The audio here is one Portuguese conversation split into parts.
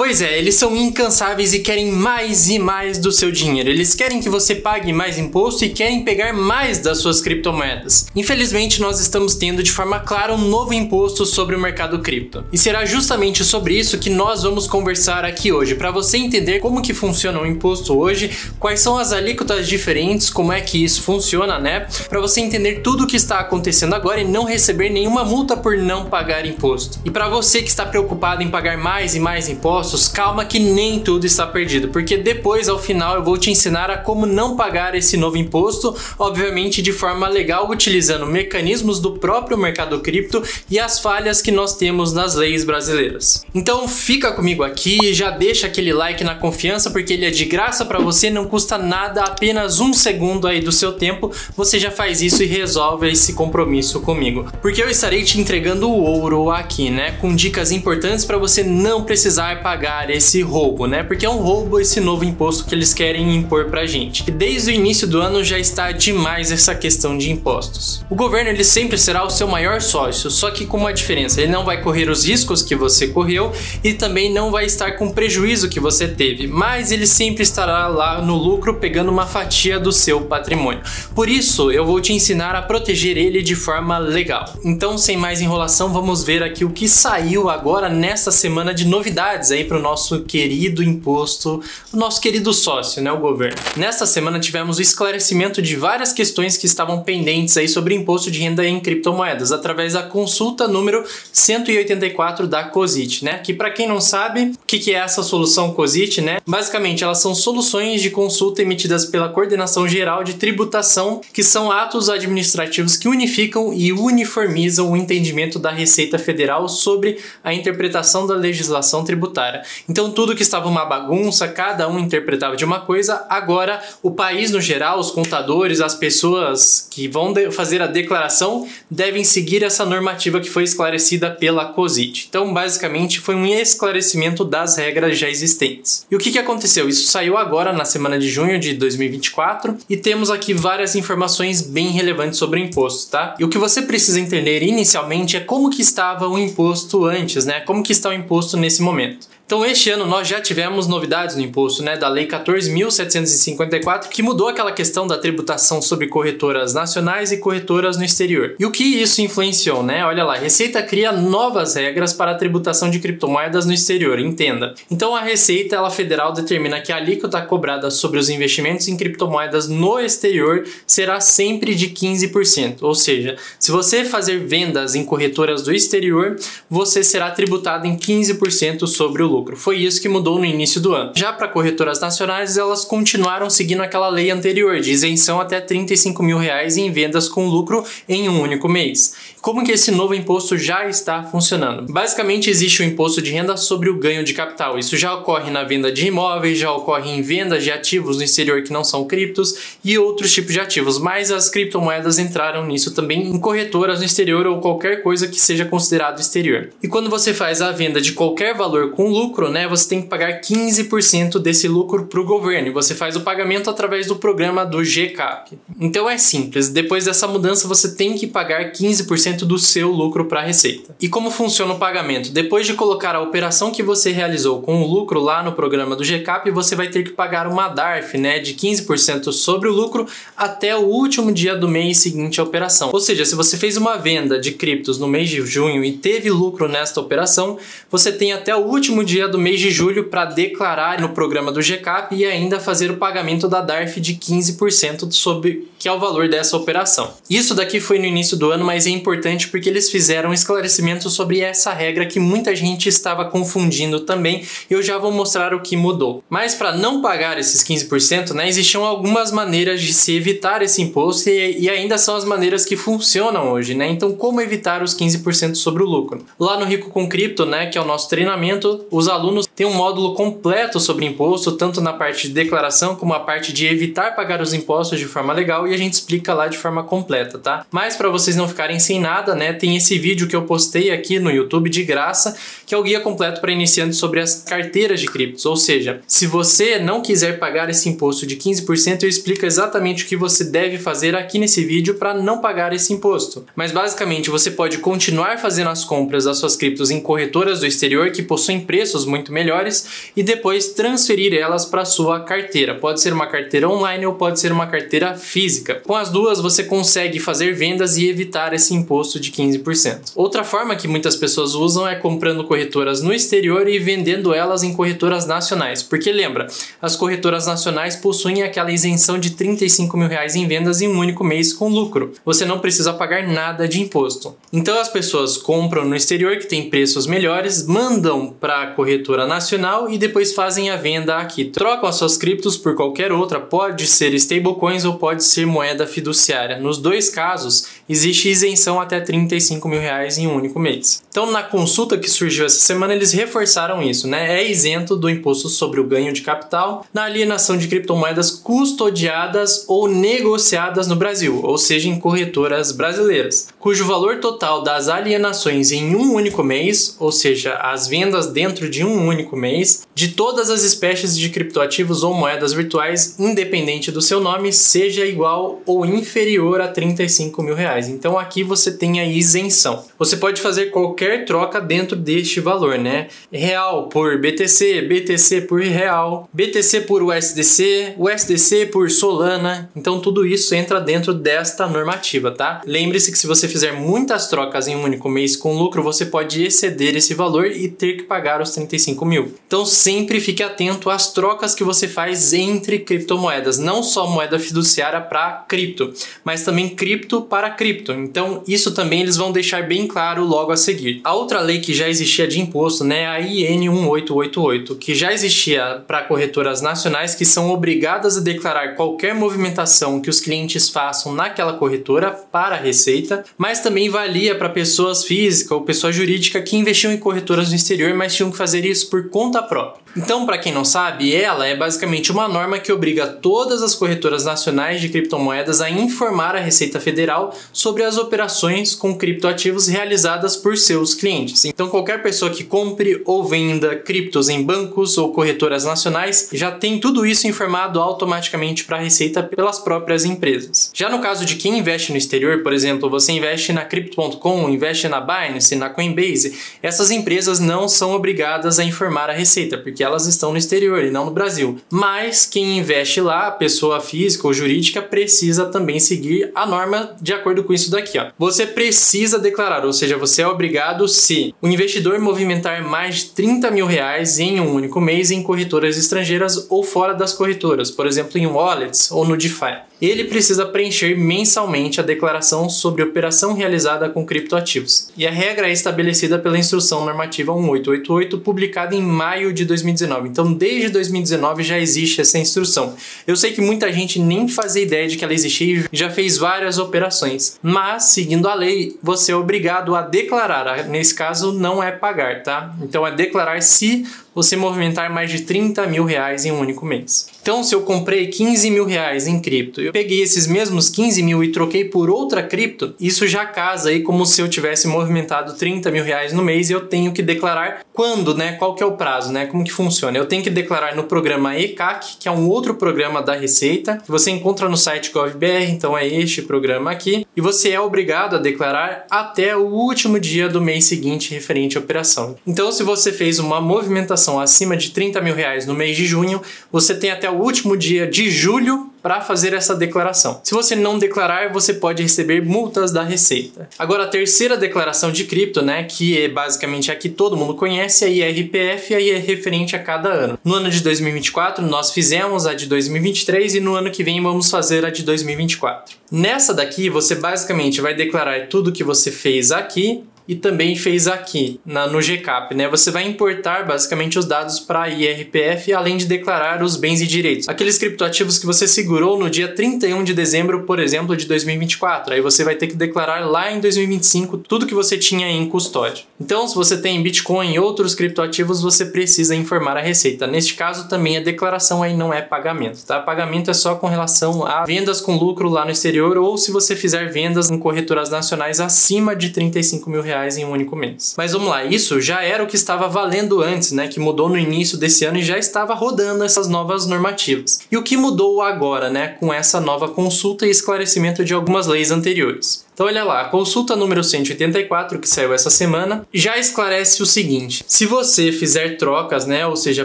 Pois é, eles são incansáveis e querem mais e mais do seu dinheiro. Eles querem que você pague mais imposto e querem pegar mais das suas criptomoedas. Infelizmente, nós estamos tendo de forma clara um novo imposto sobre o mercado cripto. E será justamente sobre isso que nós vamos conversar aqui hoje, para você entender como que funciona o imposto hoje, quais são as alíquotas diferentes, como é que isso funciona, né? Para você entender tudo o que está acontecendo agora e não receber nenhuma multa por não pagar imposto. E para você que está preocupado em pagar mais e mais impostos, calma que nem tudo está perdido, porque depois, ao final, eu vou te ensinar a como não pagar esse novo imposto, obviamente de forma legal, utilizando mecanismos do próprio mercado cripto e as falhas que nós temos nas leis brasileiras. Então fica comigo aqui e já deixa aquele like na confiança, porque ele é de graça para você, não custa nada, apenas um segundo aí do seu tempo, você já faz isso e resolve esse compromisso comigo. Porque eu estarei te entregando o ouro aqui, né? Com dicas importantes para você não precisar pagar esse roubo, né? Porque é um roubo esse novo imposto que eles querem impor pra gente. E desde o início do ano já está demais essa questão de impostos. O governo, ele sempre será o seu maior sócio, só que com uma diferença, ele não vai correr os riscos que você correu e também não vai estar com o prejuízo que você teve, mas ele sempre estará lá no lucro pegando uma fatia do seu patrimônio. Por isso, eu vou te ensinar a proteger ele de forma legal. Então, sem mais enrolação, vamos ver aqui o que saiu agora nessa semana de novidades aí para o nosso querido imposto, o nosso querido sócio, né, o governo. Nesta semana tivemos o esclarecimento de várias questões que estavam pendentes aí sobre imposto de renda em criptomoedas, através da consulta número 184 da COSIT, né? Que para quem não sabe, o que é essa solução COSIT, né? Basicamente, elas são soluções de consulta emitidas pela Coordenação Geral de Tributação, que são atos administrativos que unificam e uniformizam o entendimento da Receita Federal sobre a interpretação da legislação tributária. Então, tudo que estava uma bagunça, cada um interpretava de uma coisa, agora o país no geral, os contadores, as pessoas que vão fazer a declaração devem seguir essa normativa que foi esclarecida pela COSIT. Então, basicamente, foi um esclarecimento das regras já existentes. E o que aconteceu? Isso saiu agora na semana de junho de 2024 e temos aqui várias informações bem relevantes sobre o imposto, tá? E o que você precisa entender inicialmente é como que estava o imposto antes, né? Como que está o imposto nesse momento. Então, este ano nós já tivemos novidades no imposto, né, da Lei 14.754, que mudou aquela questão da tributação sobre corretoras nacionais e corretoras no exterior. E o que isso influenciou, né? Olha lá, a Receita cria novas regras para a tributação de criptomoedas no exterior, entenda. Então, a Receita ela federal determina que a alíquota cobrada sobre os investimentos em criptomoedas no exterior será sempre de 15%. Ou seja, se você fazer vendas em corretoras do exterior, você será tributado em 15% sobre o lucro. Foi isso que mudou no início do ano. Já para corretoras nacionais, elas continuaram seguindo aquela lei anterior de isenção até R$35 mil em vendas com lucro em um único mês. Como que esse novo imposto já está funcionando? Basicamente, existe o imposto de renda sobre o ganho de capital. Isso já ocorre na venda de imóveis, já ocorre em vendas de ativos no exterior que não são criptos e outros tipos de ativos, mas as criptomoedas entraram nisso também em corretoras no exterior ou qualquer coisa que seja considerado exterior. E quando você faz a venda de qualquer valor com lucro, né, você tem que pagar 15% desse lucro para o governo e você faz o pagamento através do programa do GCAP. Então é simples, depois dessa mudança você tem que pagar 15% do seu lucro para a Receita. E como funciona o pagamento? Depois de colocar a operação que você realizou com o lucro lá no programa do GCAP, você vai ter que pagar uma DARF, né, de 15% sobre o lucro até o último dia do mês seguinte à operação. Ou seja, se você fez uma venda de criptos no mês de junho e teve lucro nesta operação, você tem até o último dia do mês de julho para declarar no programa do GCAP e ainda fazer o pagamento da DARF de 15% sobre que é o valor dessa operação. Isso daqui foi no início do ano, mas é importante porque eles fizeram um esclarecimento sobre essa regra que muita gente estava confundindo também e eu já vou mostrar o que mudou. Mas para não pagar esses 15%, né, existiam algumas maneiras de se evitar esse imposto e ainda são as maneiras que funcionam hoje, né? Então, como evitar os 15% sobre o lucro? Lá no Rico com Cripto, né, que é o nosso treinamento, os alunos têm um módulo completo sobre imposto, tanto na parte de declaração como a parte de evitar pagar os impostos de forma legal e a gente explica lá de forma completa, tá? Mas para vocês não ficarem sem nada, né, tem esse vídeo que eu postei aqui no YouTube de graça, que é o guia completo para iniciantes sobre as carteiras de criptos. Ou seja, se você não quiser pagar esse imposto de 15%, eu explico exatamente o que você deve fazer aqui nesse vídeo para não pagar esse imposto. Mas basicamente você pode continuar fazendo as compras das suas criptos em corretoras do exterior que possuem preços muito melhores melhores e depois transferir elas para sua carteira. Pode ser uma carteira online ou pode ser uma carteira física. Com as duas você consegue fazer vendas e evitar esse imposto de 15%. Outra forma que muitas pessoas usam é comprando corretoras no exterior e vendendo elas em corretoras nacionais. Porque lembra, as corretoras nacionais possuem aquela isenção de R$35 mil em vendas em um único mês com lucro. Você não precisa pagar nada de imposto. Então as pessoas compram no exterior, que tem preços melhores, mandam para a corretora nacional e depois fazem a venda aqui. Trocam as suas criptos por qualquer outra, pode ser stablecoins ou pode ser moeda fiduciária. Nos dois casos, existe isenção até R$35 mil em um único mês. Então na consulta que surgiu essa semana, eles reforçaram isso, né? É isento do imposto sobre o ganho de capital na alienação de criptomoedas custodiadas ou negociadas no Brasil, ou seja, em corretoras brasileiras, cujo valor total das alienações em um único mês, ou seja, as vendas dentro de um único mês, de todas as espécies de criptoativos ou moedas virtuais, independente do seu nome, seja igual ou inferior a R$35 mil. Então aqui você tem a isenção. Você pode fazer qualquer troca dentro deste valor, né? Real por BTC, BTC por real, BTC por USDC, USDC por Solana. Então tudo isso entra dentro desta normativa, tá? Lembre-se que se você fizer muitas trocas em um único mês com lucro, você pode exceder esse valor e ter que pagar os 35 mil. Então sempre fique atento às trocas que você faz entre criptomoedas, não só moeda fiduciária para cripto, mas também cripto para cripto. Então isso também eles vão deixar bem claro logo a seguir. A outra lei que já existia de imposto, né, a IN 1888, que já existia para corretoras nacionais que são obrigadas a declarar qualquer movimentação que os clientes façam naquela corretora para a Receita, mas também valia para pessoas físicas ou pessoa jurídica que investiam em corretoras no exterior, mas tinham que fazer isso por conta própria. Então, para quem não sabe, ela é basicamente uma norma que obriga todas as corretoras nacionais de criptomoedas a informar a Receita Federal sobre as operações com criptoativos realizadas por seus clientes. Então, qualquer pessoa que compre ou venda criptos em bancos ou corretoras nacionais já tem tudo isso informado automaticamente para a Receita pelas próprias empresas. Já no caso de quem investe no exterior, por exemplo, você investe na Crypto.com, investe na Binance, na Coinbase, essas empresas não são obrigadas a informar a Receita, porque elas estão no exterior e não no Brasil. Mas quem investe lá, a pessoa física ou jurídica, precisa também seguir a norma de acordo com isso daqui, ó. Você precisa declarar, ou seja, você é obrigado se o investidor movimentar mais de R$30 mil em um único mês em corretoras estrangeiras ou fora das corretoras, por exemplo, em wallets ou no DeFi. Ele precisa preencher mensalmente a declaração sobre operação realizada com criptoativos. E a regra é estabelecida pela Instrução Normativa 1888, publicada em maio de 2019. Então, desde 2019 já existe essa instrução. Eu sei que muita gente nem fazia ideia de que ela existia e já fez várias operações. Mas, seguindo a lei, você é obrigado a declarar. Nesse caso, não é pagar, tá? Então, é declarar se você movimentar mais de R$30 mil em um único mês. Então, se eu comprei R$15 mil em cripto, eu peguei esses mesmos 15 mil e troquei por outra cripto, isso já casa aí como se eu tivesse movimentado R$30 mil no mês e eu tenho que declarar quando, né? Qual que é o prazo, né? Como que funciona? Eu tenho que declarar no programa ECAC, que é um outro programa da Receita, que você encontra no site GovBR, então é este programa aqui, e você é obrigado a declarar até o último dia do mês seguinte referente à operação. Então, se você fez uma movimentação acima de R$30 mil no mês de junho, você tem até o último dia de julho para fazer essa declaração. Se você não declarar, você pode receber multas da Receita. Agora, a terceira declaração de cripto, né, que é basicamente a que todo mundo conhece, a IRPF, aí é referente a cada ano. No ano de 2024, nós fizemos a de 2023 e no ano que vem vamos fazer a de 2024. Nessa daqui, você basicamente vai declarar tudo que você fez aqui e também fez aqui no GCAP, né? Você vai importar basicamente os dados para a IRPF, além de declarar os bens e direitos. Aqueles criptoativos que você segurou no dia 31 de dezembro, por exemplo, de 2024. Aí você vai ter que declarar lá em 2025 tudo que você tinha em custódia. Então, se você tem Bitcoin e outros criptoativos, você precisa informar a Receita. Neste caso, também a declaração aí não é pagamento, tá? Pagamento é só com relação a vendas com lucro lá no exterior ou se você fizer vendas em corretoras nacionais acima de R$35 mil em um único mês. Mas vamos lá, isso já era o que estava valendo antes, né? Que mudou no início desse ano e já estava rodando essas novas normativas. E o que mudou agora, né? Com essa nova consulta e esclarecimento de algumas leis anteriores. Então olha lá, a consulta número 184, que saiu essa semana, já esclarece o seguinte: se você fizer trocas, né, ou seja,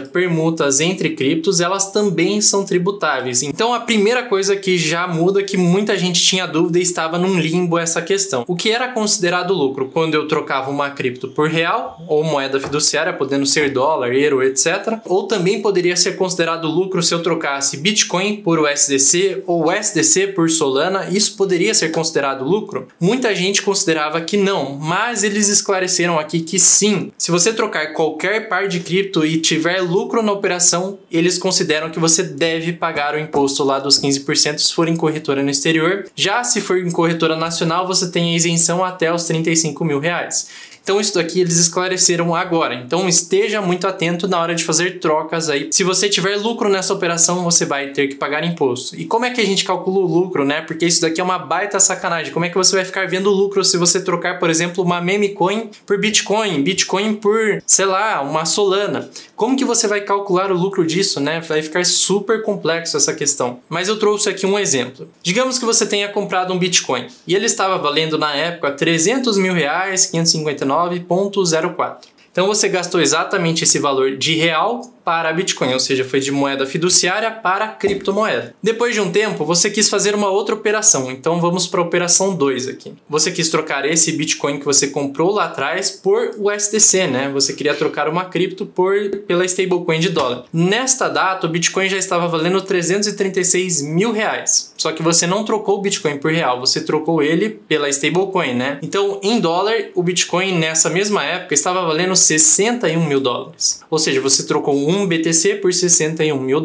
permutas entre criptos, elas também são tributáveis. Então a primeira coisa que já muda, que muita gente tinha dúvida e estava num limbo essa questão. O que era considerado lucro quando eu trocava uma cripto por real ou moeda fiduciária, podendo ser dólar, euro, etc. Ou também poderia ser considerado lucro se eu trocasse Bitcoin por USDC ou USDC por Solana. Isso poderia ser considerado lucro? Muita gente considerava que não, mas eles esclareceram aqui que sim. Se você trocar qualquer par de cripto e tiver lucro na operação, eles consideram que você deve pagar o imposto lá dos 15% se for em corretora no exterior. Já se for em corretora nacional, você tem a isenção até os R$35 mil. Então isso daqui eles esclareceram agora. Então esteja muito atento na hora de fazer trocas aí. Se você tiver lucro nessa operação, você vai ter que pagar imposto. E como é que a gente calcula o lucro, né? Porque isso daqui é uma baita sacanagem. Como é que você vai ficar vendo lucro se você trocar, por exemplo, uma meme coin por Bitcoin, Bitcoin por, sei lá, uma Solana? Como que você vai calcular o lucro disso, né? Vai ficar super complexo essa questão. Mas eu trouxe aqui um exemplo. Digamos que você tenha comprado um Bitcoin e ele estava valendo na época R$300 mil, 559,04. Então você gastou exatamente esse valor de real para Bitcoin, ou seja, foi de moeda fiduciária para criptomoeda. Depois de um tempo, você quis fazer uma outra operação, então vamos para a operação 2 aqui. Você quis trocar esse Bitcoin que você comprou lá atrás por USDC, né? Você queria trocar uma cripto pela stablecoin de dólar. Nesta data, o Bitcoin já estava valendo R$336 mil. Só que você não trocou o Bitcoin por real, você trocou ele pela stablecoin, né? Então, em dólar, o Bitcoin nessa mesma época estava valendo $61 mil. Ou seja, você trocou um BTC por $61 mil.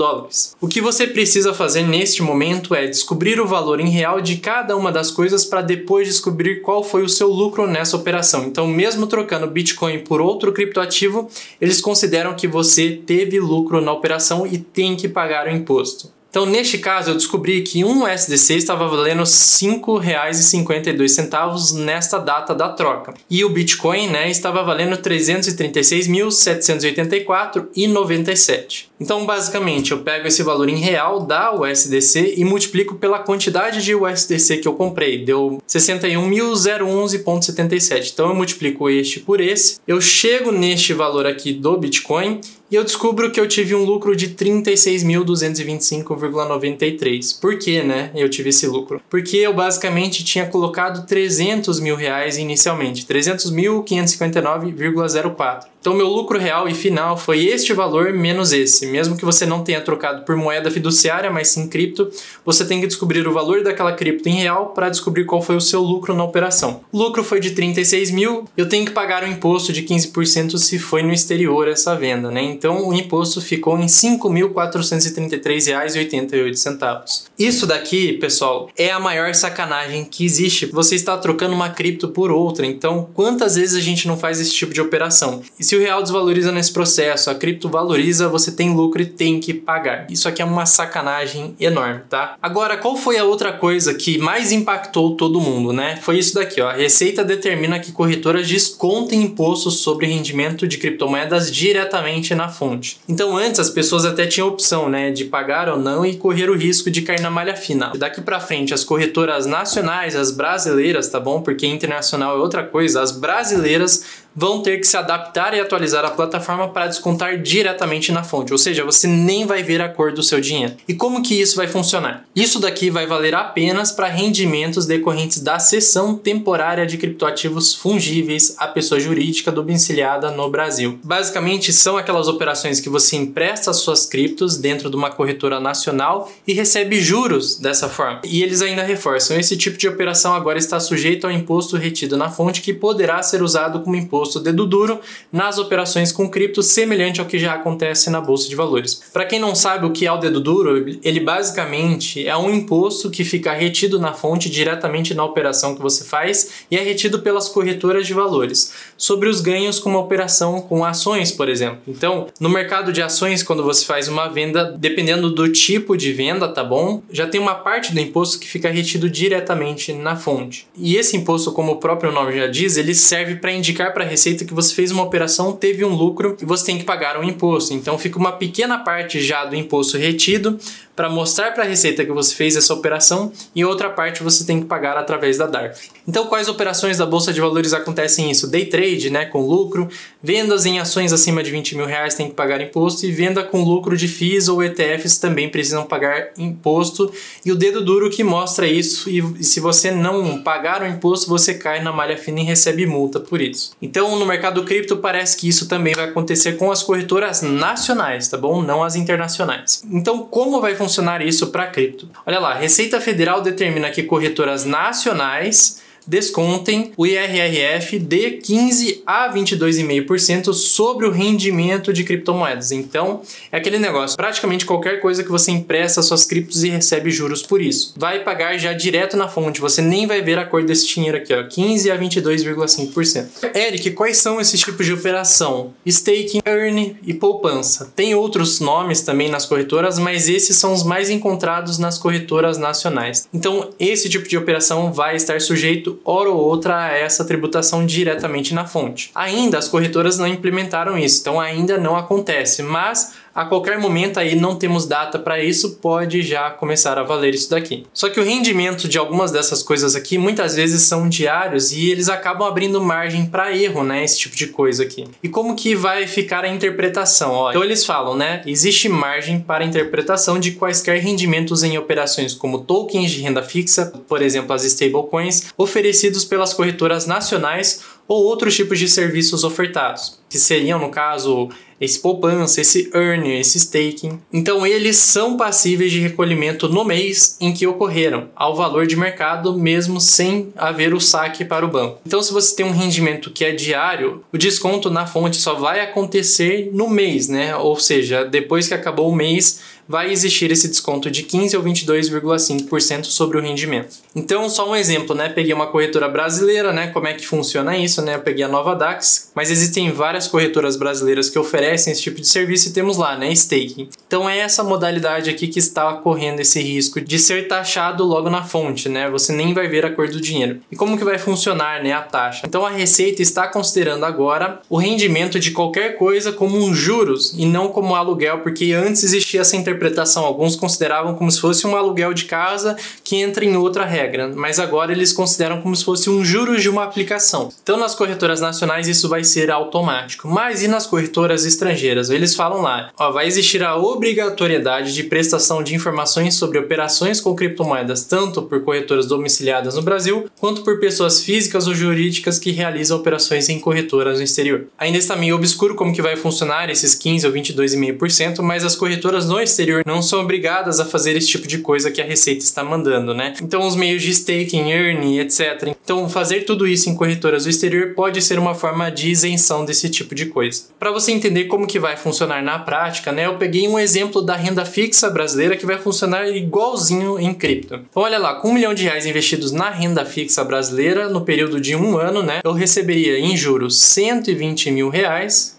O que você precisa fazer neste momento é descobrir o valor em real de cada uma das coisas para depois descobrir qual foi o seu lucro nessa operação. Então, mesmo trocando Bitcoin por outro criptoativo, eles consideram que você teve lucro na operação e tem que pagar o imposto. Então, neste caso, eu descobri que um USDC estava valendo R$ 5,52 nesta data da troca. E o Bitcoin, né, estava valendo R$ 336.784,97. Então, basicamente, eu pego esse valor em real da USDC e multiplico pela quantidade de USDC que eu comprei. Deu 61.011,77. Então, eu multiplico este por esse. Eu chego neste valor aqui do Bitcoin e eu descubro que eu tive um lucro de 36.225,93. Por que, né, eu tive esse lucro? Porque eu basicamente tinha colocado R$300 mil inicialmente, 300.559,04. Então, meu lucro real e final foi este valor menos esse. Mesmo que você não tenha trocado por moeda fiduciária, mas sim cripto, você tem que descobrir o valor daquela cripto em real para descobrir qual foi o seu lucro na operação. O lucro foi de 36 mil, eu tenho que pagar um imposto de 15% se foi no exterior essa venda, né? Então, o imposto ficou em R$ 5.433,88. Isso daqui, pessoal, é a maior sacanagem que existe. Você está trocando uma cripto por outra, então quantas vezes a gente não faz esse tipo de operação? E se o real desvaloriza nesse processo, a cripto valoriza, você tem lucro e tem que pagar. Isso aqui é uma sacanagem enorme, tá? Agora, qual foi a outra coisa que mais impactou todo mundo, né? Foi isso daqui, ó. A Receita determina que corretoras descontem impostos sobre rendimento de criptomoedas diretamente na fonte. Então, antes as pessoas até tinham a opção, né, de pagar ou não e correr o risco de cair na malha fina. Daqui pra frente, as corretoras nacionais, as brasileiras, tá bom? Porque internacional é outra coisa, as brasileiras vão ter que se adaptar e atualizar a plataforma para descontar diretamente na fonte, ou seja, você nem vai ver a cor do seu dinheiro. E como que isso vai funcionar? Isso daqui vai valer apenas para rendimentos decorrentes da cessão temporária de criptoativos fungíveis à pessoa jurídica domiciliada no Brasil. Basicamente, são aquelas operações que você empresta suas criptos dentro de uma corretora nacional e recebe juros dessa forma. E eles ainda reforçam, esse tipo de operação agora está sujeito ao imposto retido na fonte, que poderá ser usado como imposto dedo duro nas operações com cripto, semelhante ao que já acontece na Bolsa de Valores. Para quem não sabe o que é o dedo duro, ele basicamente é um imposto que fica retido na fonte diretamente na operação que você faz e é retido pelas corretoras de valores sobre os ganhos com uma operação com ações, por exemplo. Então, no mercado de ações, quando você faz uma venda, dependendo do tipo de venda, tá bom? Já tem uma parte do imposto que fica retido diretamente na fonte. E esse imposto, como o próprio nome já diz, ele serve para indicar para a Receita que você fez uma operação, teve um lucro e você tem que pagar um imposto. Então fica uma pequena parte já do imposto retido para mostrar para a Receita que você fez essa operação e outra parte você tem que pagar através da DARF. Então, quais operações da Bolsa de Valores acontecem isso? Day trade, né, com lucro, vendas em ações acima de 20 mil reais tem que pagar imposto e venda com lucro de FIIs ou ETFs também precisam pagar imposto. E o dedo duro que mostra isso, e se você não pagar o imposto, você cai na malha fina e recebe multa por isso. Então, no mercado cripto, parece que isso também vai acontecer com as corretoras nacionais, tá bom? Não as internacionais. Então, como vai funcionar isso para cripto? Olha lá, a Receita Federal determina que corretoras nacionais descontem o IRRF de 15% a 22,5% sobre o rendimento de criptomoedas. Então, é aquele negócio, praticamente qualquer coisa que você empresta suas criptos e recebe juros por isso, vai pagar já direto na fonte, você nem vai ver a cor desse dinheiro aqui, ó, 15% a 22,5%. Eric, quais são esses tipos de operação? Staking, earn e poupança. Tem outros nomes também nas corretoras, mas esses são os mais encontrados nas corretoras nacionais. Então, esse tipo de operação vai estar sujeito hora ou outra a essa tributação diretamente na fonte. Ainda as corretoras não implementaram isso, então ainda não acontece, mas a qualquer momento aí não temos data para isso, pode já começar a valer isso daqui. Só que o rendimento de algumas dessas coisas aqui muitas vezes são diários e eles acabam abrindo margem para erro, né, esse tipo de coisa aqui. E como que vai ficar a interpretação? Ó, então eles falam, né, existe margem para a interpretação de quaisquer rendimentos em operações como tokens de renda fixa, por exemplo, as stablecoins, oferecidos pelas corretoras nacionais ou outros tipos de serviços ofertados, que seriam, no caso, esse poupança, esse earn, esse staking. Então, eles são passíveis de recolhimento no mês em que ocorreram, ao valor de mercado, mesmo sem haver o saque para o banco. Então, se você tem um rendimento que é diário, o desconto na fonte só vai acontecer no mês, né? Ou seja, depois que acabou o mês, vai existir esse desconto de 15% ou 22,5% sobre o rendimento. Então, só um exemplo, né? Peguei uma corretora brasileira, né? Como é que funciona isso, né? Eu peguei a Nova Dax, mas existem várias corretoras brasileiras que oferecem esse tipo de serviço e temos lá, né? Staking. Então, é essa modalidade aqui que está correndo esse risco de ser taxado logo na fonte, né? Você nem vai ver a cor do dinheiro. E como que vai funcionar, né? A taxa? Então, a Receita está considerando agora o rendimento de qualquer coisa como um juros e não como aluguel, porque antes existia essa interpretação. Alguns consideravam como se fosse um aluguel de casa que entra em outra regra, mas agora eles consideram como se fosse um juros de uma aplicação. Então, nas corretoras nacionais isso vai ser automático, mas e nas corretoras estrangeiras? Eles falam lá, ó, vai existir a obrigatoriedade de prestação de informações sobre operações com criptomoedas, tanto por corretoras domiciliadas no Brasil, quanto por pessoas físicas ou jurídicas que realizam operações em corretoras no exterior. Ainda está meio obscuro como que vai funcionar esses 15% ou 22,5%, mas as corretoras no exterior não são obrigadas a fazer esse tipo de coisa que a Receita está mandando, né? Então, os meios de staking, earn, etc. Então, fazer tudo isso em corretoras do exterior pode ser uma forma de isenção desse tipo de coisa. Para você entender como que vai funcionar na prática, né? Eu peguei um exemplo da renda fixa brasileira que vai funcionar igualzinho em cripto. Então, olha lá, com R$1 milhão investidos na renda fixa brasileira no período de um ano, né? Eu receberia em juros R$120 mil,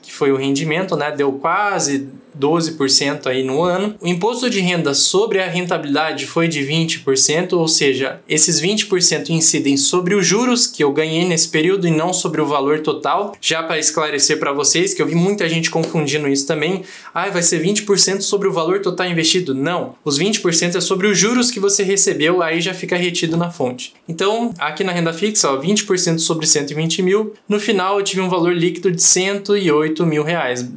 que foi o rendimento, né? Deu quase 12% aí no ano. O imposto de renda sobre a rentabilidade foi de 20%, ou seja, esses 20% incidem sobre os juros que eu ganhei nesse período e não sobre o valor total. Já para esclarecer para vocês, que eu vi muita gente confundindo isso também, vai ser 20% sobre o valor total investido. Não, os 20% é sobre os juros que você recebeu, aí já fica retido na fonte. Então, aqui na renda fixa, ó, 20% sobre 120 mil, no final eu tive um valor líquido de R$108 mil.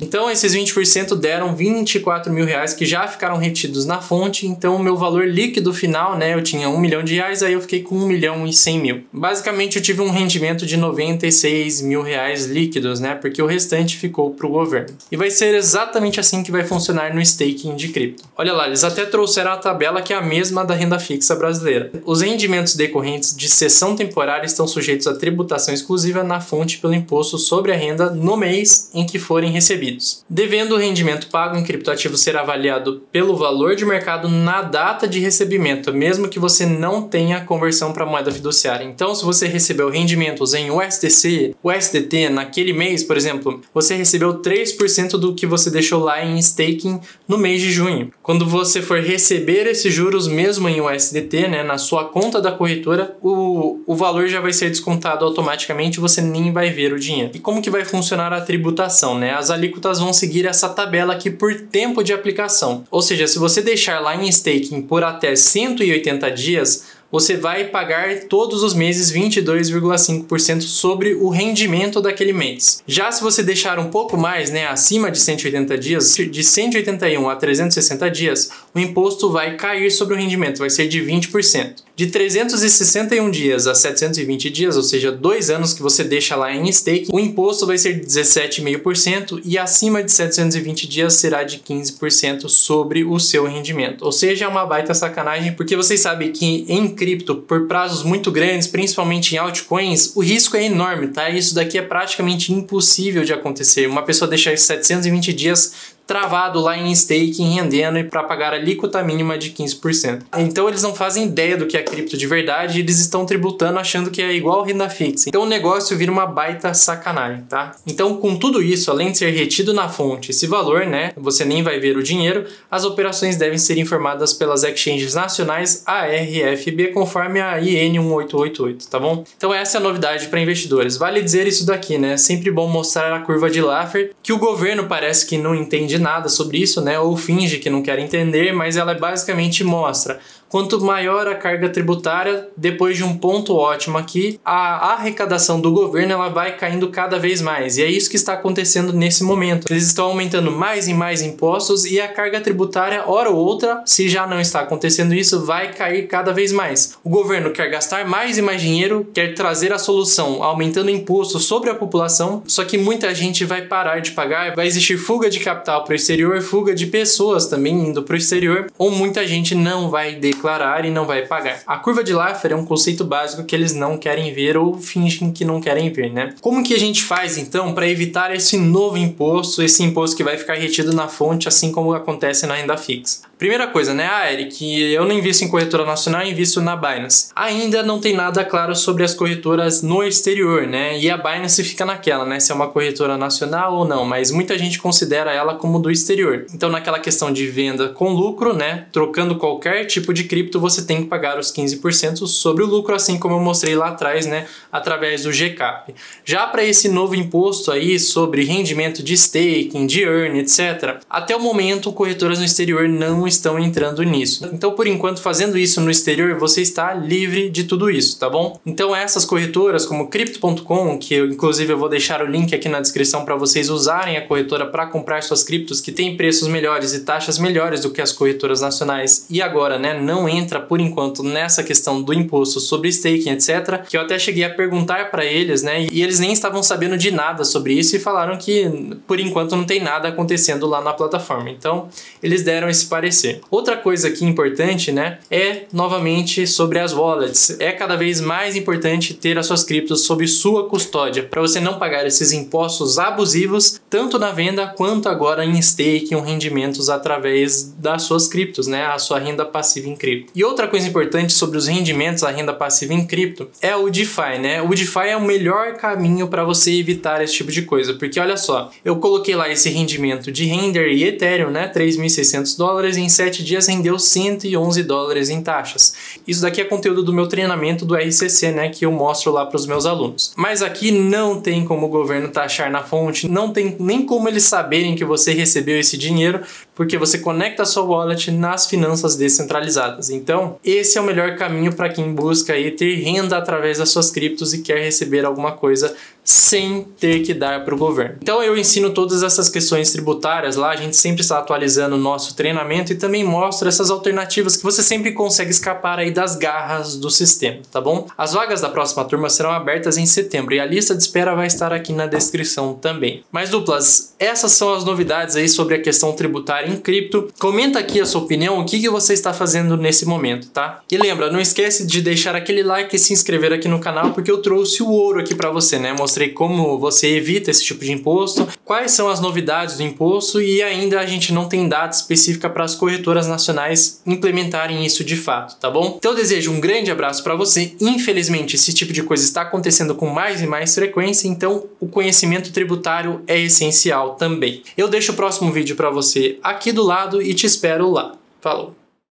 Então, esses 20% deram R$24 mil que já ficaram retidos na fonte, então o meu valor líquido final, né, eu tinha R$1 milhão, aí eu fiquei com R$1.100.000. Basicamente eu tive um rendimento de R$96 mil líquidos, né, porque o restante ficou para o governo. E vai ser exatamente assim que vai funcionar no staking de cripto. Olha lá, eles até trouxeram a tabela que é a mesma da renda fixa brasileira. Os rendimentos decorrentes de cessão temporária estão sujeitos à tributação exclusiva na fonte pelo imposto sobre a renda no mês em que forem recebidos. Devendo o rendimento pago em criptoativo ser avaliado pelo valor de mercado na data de recebimento, mesmo que você não tenha conversão para moeda fiduciária. Então, se você recebeu rendimentos em USDC, USDT naquele mês, por exemplo, você recebeu 3% do que você deixou lá em staking no mês de junho. Quando você for receber esses juros mesmo em USDT, né, na sua conta da corretora, o valor já vai ser descontado automaticamente e você nem vai ver o dinheiro. E como que vai funcionar a tributação? aplicação, né? As alíquotas vão seguir essa tabela aqui por tempo de aplicação. Ou seja, se você deixar lá em staking por até 180 dias, você vai pagar todos os meses 22,5% sobre o rendimento daquele mês. Já se você deixar um pouco mais, né, acima de 180 dias, de 181 a 360 dias, o imposto vai cair sobre o rendimento, vai ser de 20%. De 361 dias a 720 dias, ou seja, 2 anos que você deixa lá em stake, o imposto vai ser de 17,5% e acima de 720 dias será de 15% sobre o seu rendimento. Ou seja, é uma baita sacanagem, porque vocês sabem que em cripto, por prazos muito grandes, principalmente em altcoins, o risco é enorme, tá? Isso daqui é praticamente impossível de acontecer. Uma pessoa deixar 720 dias travado lá em staking, rendendo e para pagar a alíquota mínima de 15%. Então eles não fazem ideia do que é cripto de verdade e eles estão tributando achando que é igual renda fixa. Então o negócio vira uma baita sacanagem, tá? Então com tudo isso, além de ser retido na fonte esse valor, né, você nem vai ver o dinheiro, as operações devem ser informadas pelas exchanges nacionais ARFB conforme a IN 1888, tá bom? Então essa é a novidade para investidores. Vale dizer isso daqui, né? É sempre bom mostrar a curva de Laffer, que o governo parece que não entende nada sobre isso, né? Ou finge que não quer entender, mas ela basicamente mostra quanto maior a carga tributária, depois de um ponto ótimo aqui, a arrecadação do governo ela vai caindo cada vez mais. E é isso que está acontecendo nesse momento. Eles estão aumentando mais e mais impostos e a carga tributária, hora ou outra, se já não está acontecendo isso, vai cair cada vez mais. O governo quer gastar mais e mais dinheiro, quer trazer a solução aumentando imposto sobre a população, só que muita gente vai parar de pagar, vai existir fuga de capital para o exterior, fuga de pessoas também indo para o exterior, ou muita gente não vai declarar e não vai pagar. A curva de Laffer é um conceito básico que eles não querem ver ou fingem que não querem ver, né? Como que a gente faz então para evitar esse novo imposto, esse imposto que vai ficar retido na fonte, assim como acontece na renda fixa? Primeira coisa, né, Eric, eu não invisto em corretora nacional, eu invisto na Binance. Ainda não tem nada claro sobre as corretoras no exterior, né? E a Binance fica naquela, né, se é uma corretora nacional ou não, mas muita gente considera ela como do exterior. Então, naquela questão de venda com lucro, né, trocando qualquer tipo de cripto, você tem que pagar os 15% sobre o lucro, assim como eu mostrei lá atrás, né, através do GCAP. Já para esse novo imposto aí sobre rendimento de staking, de earn, etc., até o momento, corretoras no exterior não estão entrando nisso. Então, por enquanto, fazendo isso no exterior, você está livre de tudo isso, tá bom? Então, essas corretoras como Crypto.com, que inclusive eu vou deixar o link aqui na descrição para vocês usarem a corretora para comprar suas criptos, que tem preços melhores e taxas melhores do que as corretoras nacionais, e agora, né, não entra por enquanto nessa questão do imposto sobre staking, etc., que eu até cheguei a perguntar para eles, né, e eles nem estavam sabendo de nada sobre isso e falaram que por enquanto não tem nada acontecendo lá na plataforma. Então, eles deram esse parecer. Outra coisa aqui importante, né, é novamente sobre as wallets. É cada vez mais importante ter as suas criptos sob sua custódia, para você não pagar esses impostos abusivos, tanto na venda quanto agora em staking ou rendimentos através das suas criptos, né, a sua renda passiva em cripto. E outra coisa importante sobre os rendimentos, a renda passiva em cripto, é o DeFi, né? O DeFi é o melhor caminho para você evitar esse tipo de coisa, porque olha só, eu coloquei lá esse rendimento de Render e Ethereum, né, $3.600, em 7 dias rendeu $111 em taxas. Isso daqui é conteúdo do meu treinamento do RCC, né, que eu mostro lá para os meus alunos. Mas aqui não tem como o governo taxar na fonte, não tem nem como eles saberem que você recebeu esse dinheiro, porque você conecta a sua wallet nas finanças descentralizadas. Então, esse é o melhor caminho para quem busca aí ter renda através das suas criptos e quer receber alguma coisa sem ter que dar para o governo. Então eu ensino todas essas questões tributárias lá, a gente sempre está atualizando o nosso treinamento e também mostra essas alternativas que você sempre consegue escapar aí das garras do sistema, tá bom? As vagas da próxima turma serão abertas em setembro e a lista de espera vai estar aqui na descrição também. Mas duplas, essas são as novidades aí sobre a questão tributária em cripto. Comenta aqui a sua opinião, o que você está fazendo nesse momento, tá? E lembra, não esquece de deixar aquele like e se inscrever aqui no canal, porque eu trouxe o ouro aqui para você, né? Mostrei como você evita esse tipo de imposto, quais são as novidades do imposto e ainda a gente não tem data específica para as corretoras nacionais implementarem isso de fato, tá bom? Então eu desejo um grande abraço para você. Infelizmente esse tipo de coisa está acontecendo com mais e mais frequência, então o conhecimento tributário é essencial também. Eu deixo o próximo vídeo para você aqui do lado e te espero lá. Falou!